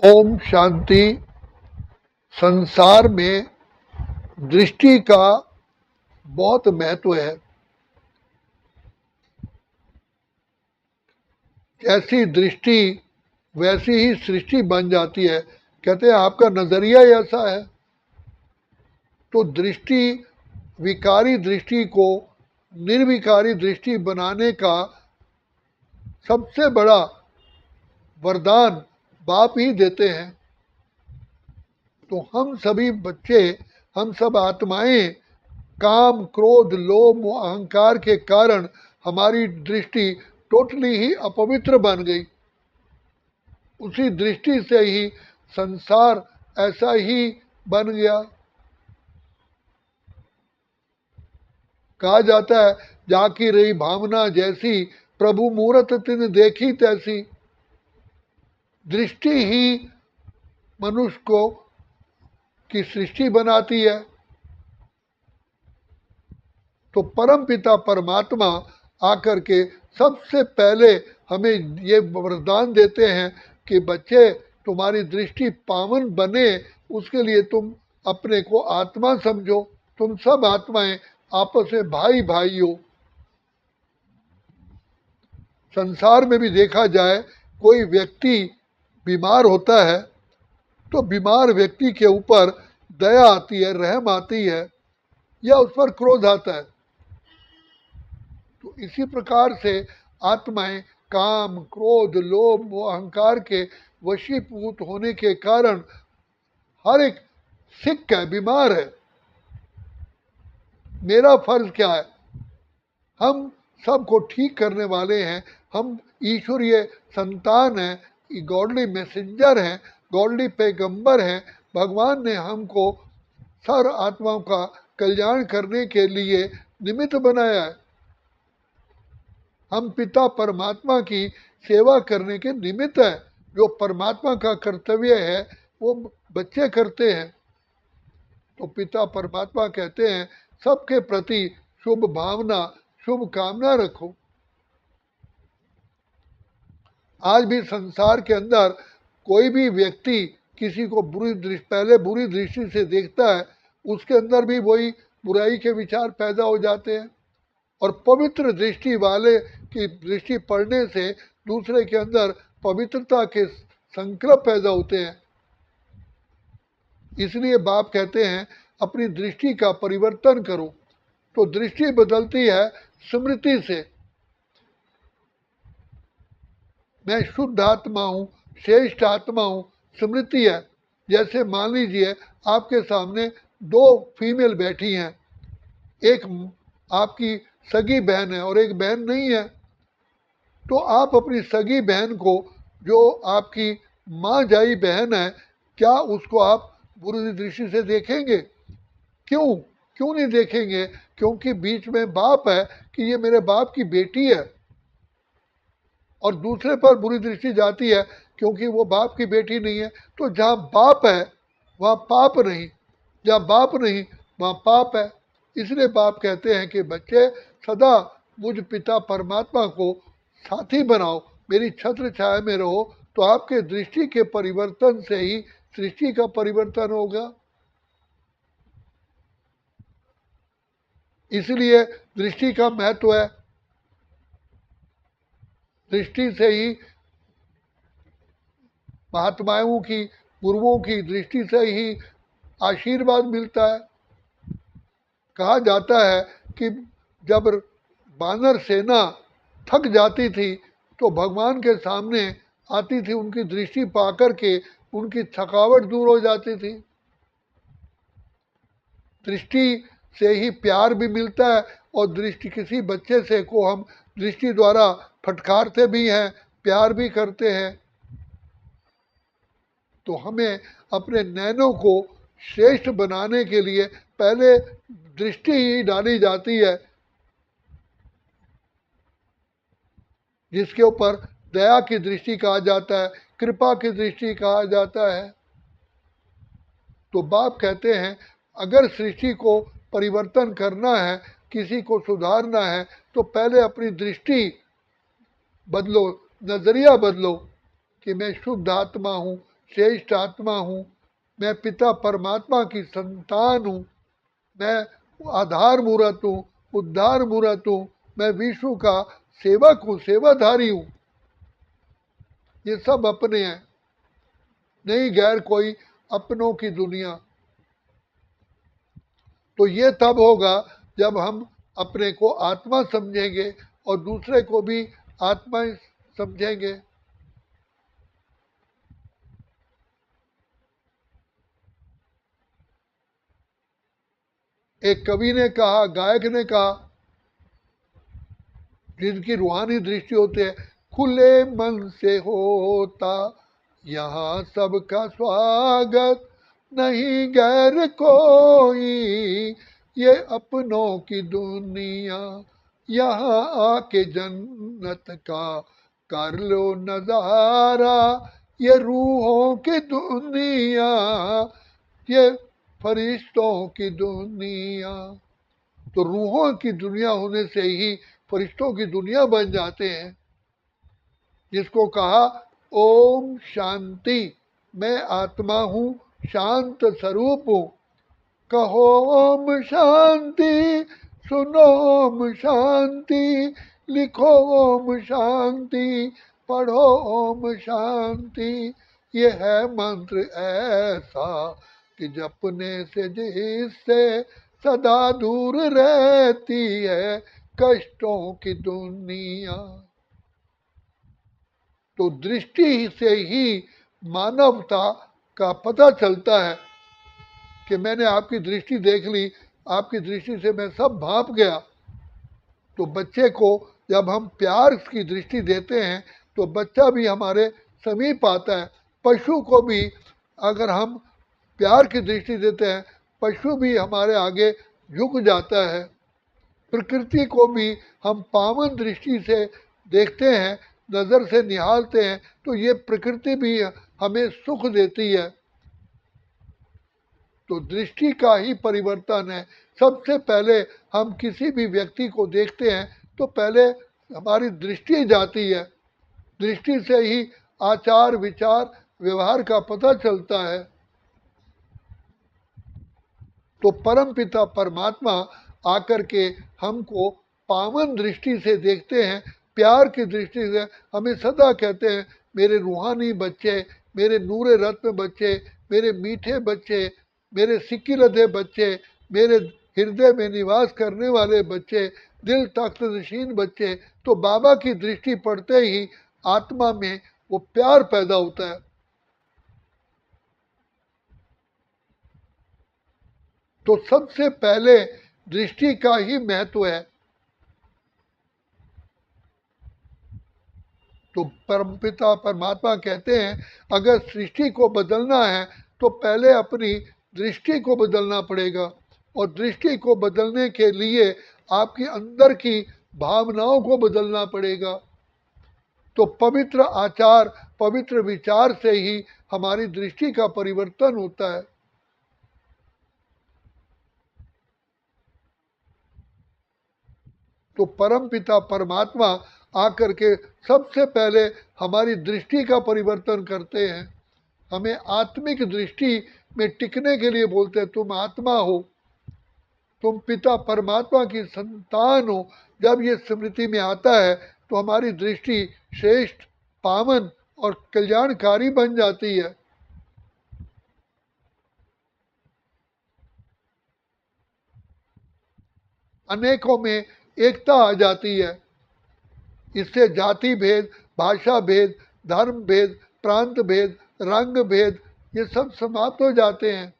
ओम शांति। संसार में दृष्टि का बहुत महत्व है। जैसी दृष्टि वैसी ही सृष्टि बन जाती है। कहते हैं आपका नजरिया ऐसा है। तो दृष्टि, विकारी दृष्टि को निर्विकारी दृष्टि बनाने का सबसे बड़ा वरदान बाप ही देते हैं। तो हम सभी बच्चे, हम सब आत्माएं काम, क्रोध, लोभ व अहंकार के कारण हमारी दृष्टि टोटली ही अपवित्र बन गई। उसी दृष्टि से ही संसार ऐसा ही बन गया। कहा जाता है, जाकी रही भावना जैसी, प्रभु मूरत तिन देखी तैसी। दृष्टि ही मनुष्य को की सृष्टि बनाती है। तो परम पिता परमात्मा आकर के सबसे पहले हमें ये वरदान देते हैं कि बच्चे, तुम्हारी दृष्टि पावन बने, उसके लिए तुम अपने को आत्मा समझो। तुम सब आत्माएं आपस में भाई भाई हो। संसार में भी देखा जाए, कोई व्यक्ति बीमार होता है तो बीमार व्यक्ति के ऊपर दया आती है, रहम आती है, या उस पर क्रोध आता है। तो इसी प्रकार से आत्माएं काम, क्रोध, लोभ व अहंकार के वशीभूत होने के कारण हर एक सिक है, बीमार है। मेरा फर्ज क्या है? हम सबको ठीक करने वाले हैं। हम ईश्वरीय संतान हैं, गॉडली मैसेंजर हैं, गॉडली पैगंबर हैं। भगवान ने हमको सर्व आत्माओं का कल्याण करने के लिए निमित्त बनाया है। हम पिता परमात्मा की सेवा करने के निमित्त है। जो परमात्मा का कर्तव्य है वो बच्चे करते हैं। तो पिता परमात्मा कहते हैं, सबके प्रति शुभ भावना, शुभ कामना रखो। आज भी संसार के अंदर कोई भी व्यक्ति किसी को पहले बुरी दृष्टि से देखता है, उसके अंदर भी वही बुराई के विचार पैदा हो जाते हैं। और पवित्र दृष्टि वाले की दृष्टि पड़ने से दूसरे के अंदर पवित्रता के संकल्प पैदा होते हैं। इसलिए बाप कहते हैं, अपनी दृष्टि का परिवर्तन करो। तो दृष्टि बदलती है स्मृति से। मैं शुद्ध आत्मा हूँ, श्रेष्ठ आत्मा हूँ, स्मृति है। जैसे मान लीजिए आपके सामने दो फीमेल बैठी हैं, एक आपकी सगी बहन है और एक बहन नहीं है। तो आप अपनी सगी बहन को, जो आपकी माँ जाई बहन है, क्या उसको आप बुरी दृष्टि से देखेंगे? क्यों नहीं देखेंगे? क्योंकि बीच में बाप है कि ये मेरे बाप की बेटी है। और दूसरे पर बुरी दृष्टि जाती है क्योंकि वो बाप की बेटी नहीं है। तो जहाँ बाप है वहाँ पाप नहीं, जहाँ बाप नहीं वहाँ पाप है। इसलिए बाप कहते हैं कि बच्चे, सदा मुझ पिता परमात्मा को साथी बनाओ, मेरी छत्र छाया में रहो। तो आपके दृष्टि के परिवर्तन से ही सृष्टि का परिवर्तन होगा। इसलिए दृष्टि का महत्व है। दृष्टि से ही महात्माओं की, गुरुओं की दृष्टि से ही आशीर्वाद मिलता है। कहा जाता है कि जब बानर सेना थक जाती थी तो भगवान के सामने आती थी, उनकी दृष्टि पाकर के उनकी थकावट दूर हो जाती थी। दृष्टि से ही प्यार भी मिलता है। और दृष्टि, किसी बच्चे से को हम दृष्टि द्वारा फटकारते भी हैं, प्यार भी करते हैं। तो हमें अपने नैनों को श्रेष्ठ बनाने के लिए पहले दृष्टि ही डाली जाती है, जिसके ऊपर दया की दृष्टि कहा जाता है, कृपा की दृष्टि कहा जाता है। तो बाप कहते हैं, अगर सृष्टि को परिवर्तन करना है, किसी को सुधारना है, तो पहले अपनी दृष्टि बदलो, नजरिया बदलो कि मैं शुद्ध आत्मा हूँ, श्रेष्ठ आत्मा हूँ, मैं पिता परमात्मा की संतान हूँ, मैं आधार मूर्त हूँ, उद्धार मूर्त हूँ, मैं विश्व का सेवक हूँ, सेवाधारी हूँ। ये सब अपने हैं, नहीं गैर कोई, अपनों की दुनिया। तो ये तब होगा जब हम अपने को आत्मा समझेंगे और दूसरे को भी आत्मा समझेंगे। एक कवि ने कहा, गायक ने कहा, जिनकी रूहानी दृष्टि होती है, खुले मन से होता यहाँ सबका स्वागत, नहीं गैर कोई, ये अपनों की दुनिया, यहाँ आके जन्नत का कर लो नजारा, ये रूहों की दुनिया, ये फरिश्तों की दुनिया। तो रूहों की दुनिया होने से ही फरिश्तों की दुनिया बन जाते हैं, जिसको कहा ओम शांति, मैं आत्मा हूँ, शांत स्वरूप हूँ। कहो ओम शांति, सुनो ओम शांति, लिखो ओम शांति, पढ़ो ओम शांति। ये है मंत्र ऐसा कि जपने से जिससे सदा दूर रहती है कष्टों की दुनिया। तो दृष्टि से ही मानवता का पता चलता है कि मैंने आपकी दृष्टि देख ली, आपकी दृष्टि से मैं सब भाप गया। तो बच्चे को जब हम प्यार की दृष्टि देते हैं तो बच्चा भी हमारे समीप आता है। पशु को भी अगर हम प्यार की दृष्टि देते हैं, पशु भी हमारे आगे झुक जाता है। प्रकृति को भी हम पावन दृष्टि से देखते हैं, नज़र से निहालते हैं, तो ये प्रकृति भी हमें सुख देती है। तो दृष्टि का ही परिवर्तन है। सबसे पहले हम किसी भी व्यक्ति को देखते हैं तो पहले हमारी दृष्टि जाती है, दृष्टि से ही आचार विचार व्यवहार का पता चलता है। तो परम पिता परमात्मा आकर के हमको पावन दृष्टि से देखते हैं, प्यार की दृष्टि से हमें सदा कहते हैं, मेरे रूहानी बच्चे, मेरे नूरे रत्न बच्चे, मेरे मीठे बच्चे, मेरे सिक्की लदे बच्चे, मेरे हृदय में निवास करने वाले बच्चे, दिल तख्त नशीन बच्चे। तो बाबा की दृष्टि पड़ते ही आत्मा में वो प्यार पैदा होता है। तो सबसे पहले दृष्टि का ही महत्व है। तो परमपिता परमात्मा कहते हैं, अगर सृष्टि को बदलना है तो पहले अपनी दृष्टि को बदलना पड़ेगा, और दृष्टि को बदलने के लिए आपकी अंदर की भावनाओं को बदलना पड़ेगा। तो पवित्र आचार, पवित्र विचार से ही हमारी दृष्टि का परिवर्तन होता है। तो परम पिता परमात्मा आकर के सबसे पहले हमारी दृष्टि का परिवर्तन करते हैं। हमें आत्मिक दृष्टि में टिकने के लिए बोलते हैं, तुम आत्मा हो, तुम पिता परमात्मा की संतान हो। जब ये स्मृति में आता है तो हमारी दृष्टि श्रेष्ठ, पावन और कल्याणकारी बन जाती है। अनेकों में एकता आ जाती है। इससे जाति भेद, भाषा भेद, धर्म भेद, प्रांत भेद, रंग भेद, ये सब समाप्त हो जाते हैं।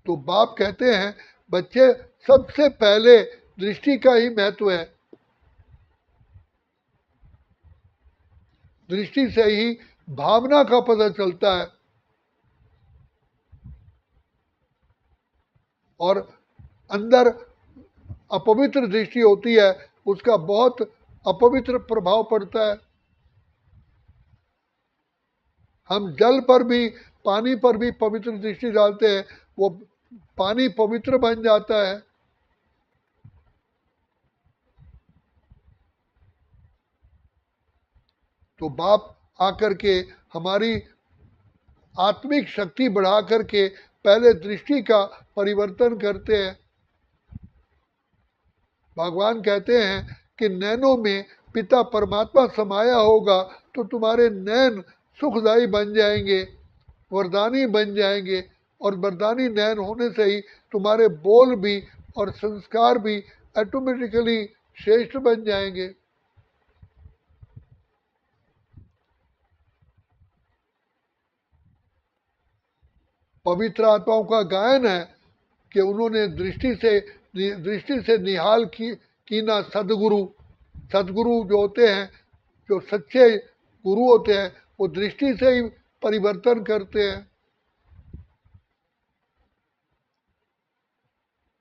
तो बाप कहते हैं, बच्चे सबसे पहले दृष्टि का ही महत्व है। दृष्टि से ही भावना का पता चलता है, और अंदर अपवित्र दृष्टि होती है, उसका बहुत अपवित्र प्रभाव पड़ता है। हम जल पर भी, पानी पर भी पवित्र दृष्टि डालते हैं, वो पानी पवित्र बन जाता है। तो बाप आकर के हमारी आत्मिक शक्ति बढ़ा करके पहले दृष्टि का परिवर्तन करते हैं। भगवान कहते हैं कि नैनों में पिता परमात्मा समाया होगा तो तुम्हारे नैन सुखदायी बन जाएंगे, वरदानी बन जाएंगे, और वरदानी नैन होने से ही तुम्हारे बोल भी और संस्कार भी ऑटोमेटिकली श्रेष्ठ बन जाएंगे। पवित्र आत्माओं का गायन है कि उन्होंने दृष्टि से निहाल की ना सदगुरु। सदगुरु जो होते हैं, जो सच्चे गुरु होते हैं, वो दृष्टि से ही परिवर्तन करते हैं।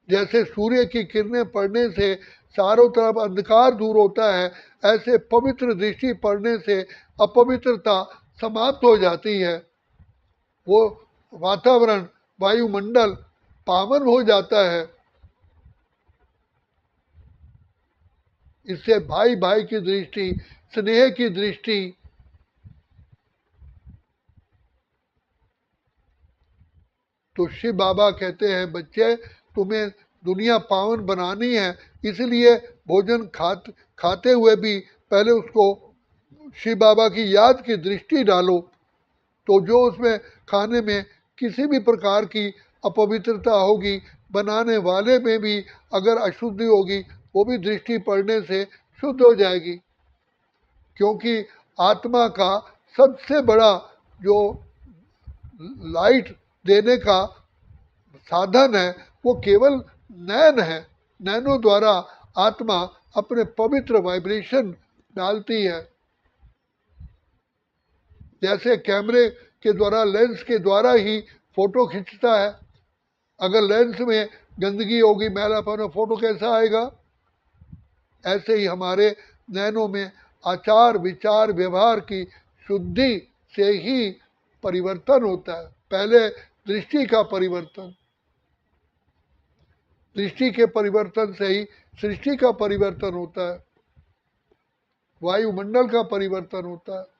जैसे सूर्य की किरणें पड़ने से चारों तरफ अंधकार दूर होता है, ऐसे पवित्र दृष्टि पड़ने से अपवित्रता समाप्त हो जाती है। वो वातावरण, वायुमंडल पावन हो जाता है। इससे भाई भाई की दृष्टि, स्नेह की दृष्टि, तो शिव बाबा कहते हैं बच्चे तुम्हें दुनिया पावन बनानी है, इसलिए भोजन खाते हुए भी पहले उसको शिव बाबा की याद की दृष्टि डालो। तो जो उसमें खाने में किसी भी प्रकार की अपवित्रता होगी, बनाने वाले में भी अगर अशुद्धि होगी, वो भी दृष्टि पड़ने से शुद्ध हो जाएगी। क्योंकि आत्मा का सबसे बड़ा जो लाइट देने का साधन है वो केवल नैन है। नैनों द्वारा आत्मा अपने पवित्र वाइब्रेशन डालती है। जैसे कैमरे के द्वारा, लेंस के द्वारा ही फोटो खींचता है। अगर लेंस में गंदगी होगी, मैलापन हो, फोटो कैसा आएगा? ऐसे ही हमारे नैनों में आचार विचार व्यवहार की शुद्धि से ही परिवर्तन होता है। पहले दृष्टि का परिवर्तन, दृष्टि के परिवर्तन से ही सृष्टि का परिवर्तन होता है, वायुमंडल का परिवर्तन होता है।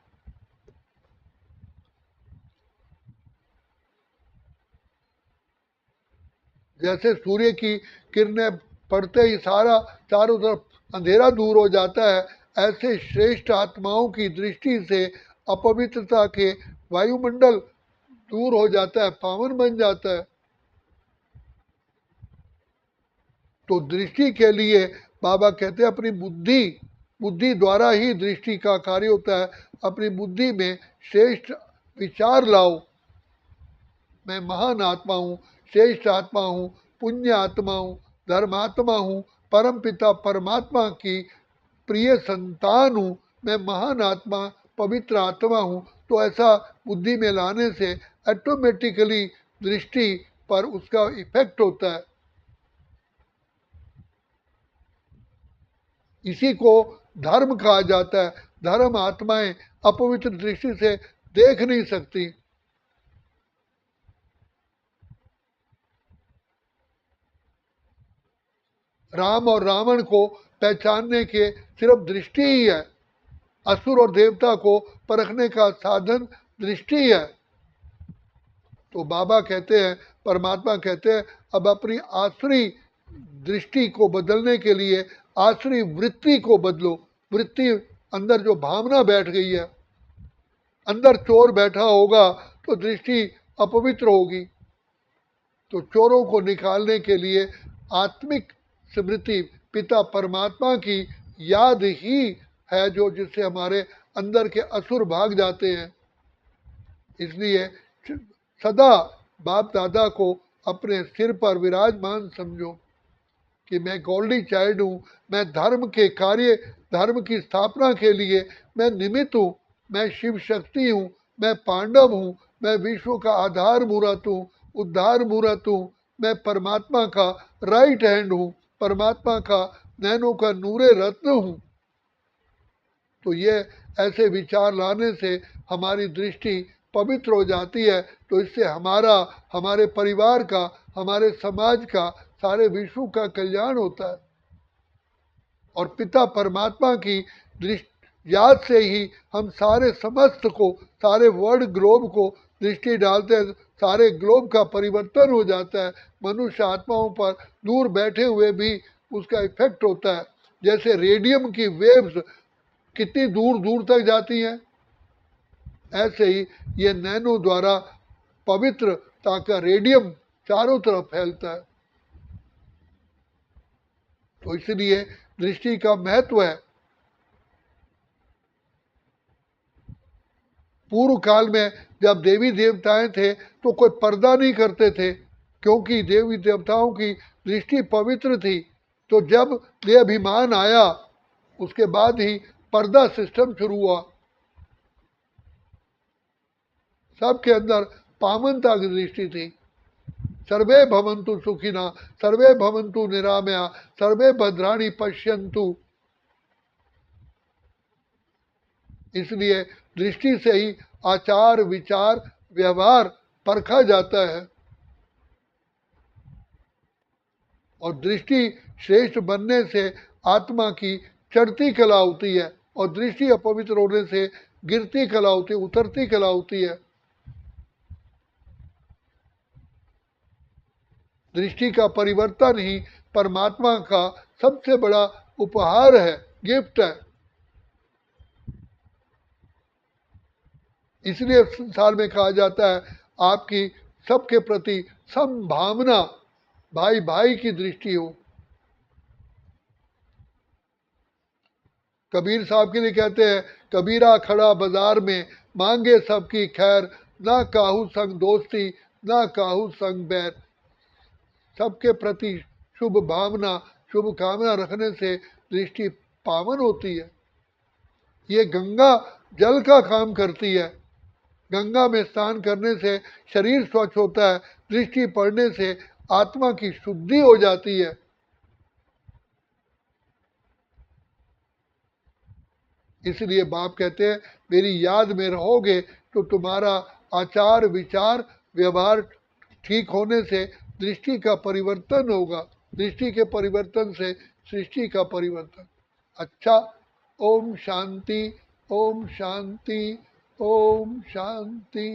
जैसे सूर्य की किरणें पड़ते ही सारा चारों तरफ अंधेरा दूर हो जाता है, ऐसे श्रेष्ठ आत्माओं की दृष्टि से अपवित्रता के वायुमंडल दूर हो जाता है, पावन बन जाता है। तो दृष्टि के लिए बाबा कहते हैं अपनी बुद्धि द्वारा ही दृष्टि का कार्य होता है। अपनी बुद्धि में श्रेष्ठ विचार लाओ, मैं महान आत्मा हूँ, श्रेष्ठ आत्मा हूँ, पुण्य आत्मा हूँ, धर्मात्मा हूँ, परम पिता परमात्मा की प्रिय संतान हूँ, मैं महान आत्मा पवित्र आत्मा हूँ। तो ऐसा बुद्धि में लाने से ऑटोमेटिकली दृष्टि पर उसका इफेक्ट होता है। इसी को धर्म कहा जाता है। धर्म आत्माएं अपवित्र दृष्टि से देख नहीं सकती। राम और रावण को पहचानने के सिर्फ दृष्टि ही है। असुर और देवता को परखने का साधन दृष्टि है। तो बाबा कहते हैं, परमात्मा कहते हैं, अब अपनी आसुरी दृष्टि को बदलने के लिए आसुरी वृत्ति को बदलो। वृत्ति अंदर जो भावना बैठ गई है, अंदर चोर बैठा होगा तो दृष्टि अपवित्र होगी। तो चोरों को निकालने के लिए आत्मिक स्मृति पिता परमात्मा की याद ही है जो जिससे हमारे अंदर के असुर भाग जाते हैं। इसलिए सदा बाप दादा को अपने सिर पर विराजमान समझो कि मैं गोल्डी चाइल्ड हूँ, मैं धर्म के कार्य, धर्म की स्थापना के लिए मैं निमित्त हूँ, मैं शिव शक्ति हूँ, मैं पांडव हूँ, मैं विश्व का आधार मूर्त हूँ, उद्धार मूर्त हूँ, मैं परमात्मा का राइट हैंड हूँ, परमात्मा का नैनों का नूरे रत्न हूँ। तो ये ऐसे विचार लाने से हमारी दृष्टि पवित्र हो जाती है। तो इससे हमारा, हमारे परिवार का, हमारे समाज का, सारे विश्व का कल्याण होता है। और पिता परमात्मा की याद से ही हम सारे समस्त को, सारे वर्ल्ड ग्लोब को दृष्टि डालते हैं, सारे ग्लोब का परिवर्तन हो जाता है। मनुष्य आत्माओं पर दूर बैठे हुए भी उसका इफेक्ट होता है। जैसे रेडियम की वेव्स कितनी दूर दूर तक जाती हैं, ऐसे ही ये नैनो द्वारा पवित्रता का रेडियम चारों तरफ फैलता है। तो इसलिए दृष्टि का महत्व है। पूर्व काल में जब देवी देवताएं थे तो कोई पर्दा नहीं करते थे, क्योंकि देवी देवताओं की दृष्टि पवित्र थी। तो जब ये अभिमान आया उसके बाद ही पर्दा सिस्टम शुरू हुआ। सबके अंदर पावनता की दृष्टि थी। सर्वे भवन्तु सुखिना, सर्वे भवन्तु निरामया, सर्वे भद्राणि पश्यन्तु। इसलिए दृष्टि से ही आचार विचार व्यवहार परखा जाता है। और दृष्टि श्रेष्ठ बनने से आत्मा की चढ़ती कला होती है, और दृष्टि अपवित्र होने से गिरती कला होती है, उतरती कला होती है। दृष्टि का परिवर्तन ही परमात्मा का सबसे बड़ा उपहार है, गिफ्ट है। इसलिए संसार में कहा जाता है आपकी सबके प्रति संभावना, भाई भाई की दृष्टि हो। कबीर साहब के लिए कहते हैं, कबीरा खड़ा बाजार में मांगे सबकी खैर, ना काहू संग दोस्ती, ना काहू संग बैर। सबके प्रति शुभ भावना, शुभ कामना रखने से दृष्टि पावन होती है। ये गंगा जल का काम करती है। गंगा में स्नान करने से शरीर स्वच्छ होता है, दृष्टि पड़ने से आत्मा की शुद्धि हो जाती है। इसलिए बाप कहते हैं, मेरी याद में रहोगे तो तुम्हारा आचार विचार व्यवहार ठीक होने से दृष्टि का परिवर्तन होगा। दृष्टि के परिवर्तन से सृष्टि का परिवर्तन। अच्छा, ओम शांति, ओम शांति, ओम शांति।